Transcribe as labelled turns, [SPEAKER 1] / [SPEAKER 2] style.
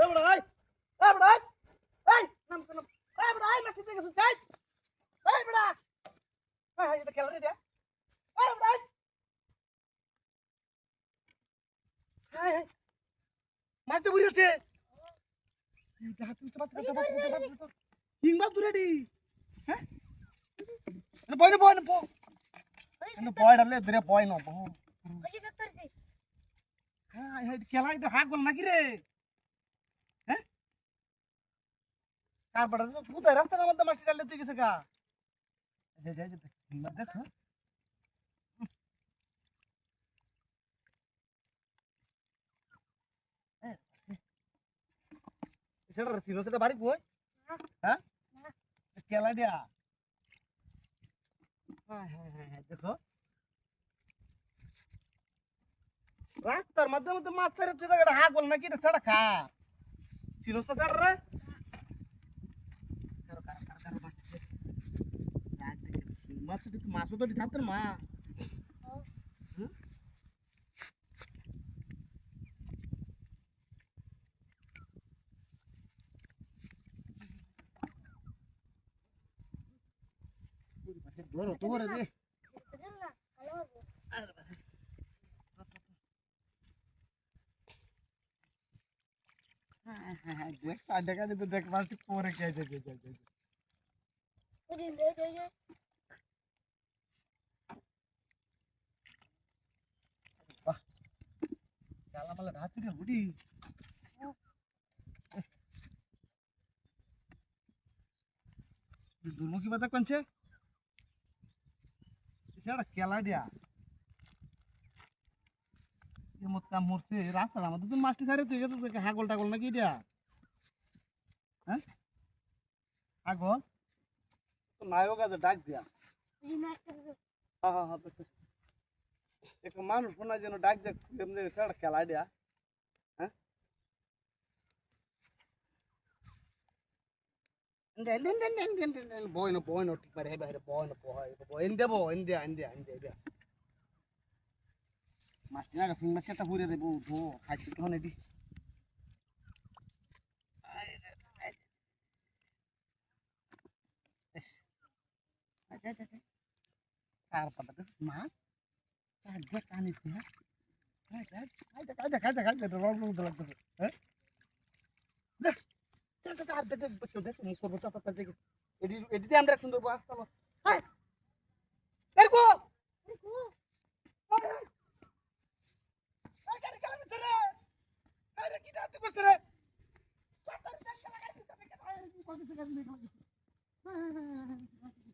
[SPEAKER 1] ভাই ভাই এই নাম কেন ভাই মাছ থেকে গেছিস যাই এই বড়া এই এটা খেলা রে ভাই এই মাছ তো বুড়িছে এই হাত তুই বাত হিং মাছ দূরে দি হ্যাঁ বয় না বয় ডালে ধরে বয় না
[SPEAKER 2] ওই যে করছি
[SPEAKER 1] হ্যাঁ এই খেলা এটা হাক বল নাকি রে হ্যাঁ কার বড় কোথায় রাস্তার মধ্যে মাছ ডালে তুই গেছে গা যে হিং মাছ দেখছ সেটা ছিল সেটা বাড়ি কই হ্যাঁ খেলা দিয়া হ্যাঁ দেখো রাস্তার মধ্যে মধ্যে মাছ ছাড়ে তুই তো হাঁক বল নাকি এটা ছাড়া খা ছিল তো ছাড় রে মাছ মাছও তো থাকতেন মা ধরো তো করে রে
[SPEAKER 2] বুঝল না ভালো হবে
[SPEAKER 1] হ্যাঁ দেখ দেখা দিত দেখ মাছটি পরে খেয়ে
[SPEAKER 2] ওই যে
[SPEAKER 1] বাহ চালা মালা রাত থেকে উঠি দুর্মুখী বাতা কোনছে সেটা খেলা দিয়া মত কাম মরছে রাস্তার আমাদের তো মাছটি ছাড়ে তুই তো হাগল টাগল নাকি দিয়া হ্যাঁ হাগল তো নায়ক আছে ডাক দিয়া
[SPEAKER 2] ওই না
[SPEAKER 1] হ্যাঁ একটা মানুষ শোনা যেন ডাক দেখ সেটা খেলা দিয়া হ্যাঁ বয় না ঠিক পারে বাইরে বয় দেবো ইন্ডিয়া মাছটি না ফিং মাছ একটা ঘুরে দেবো ধো খাইছি তখন এটি কার পাতা মাছ কানি খাইতে রং লাগতেছে হ্যাঁ এটিতে আমরা সুন্দর চলো এরকো কি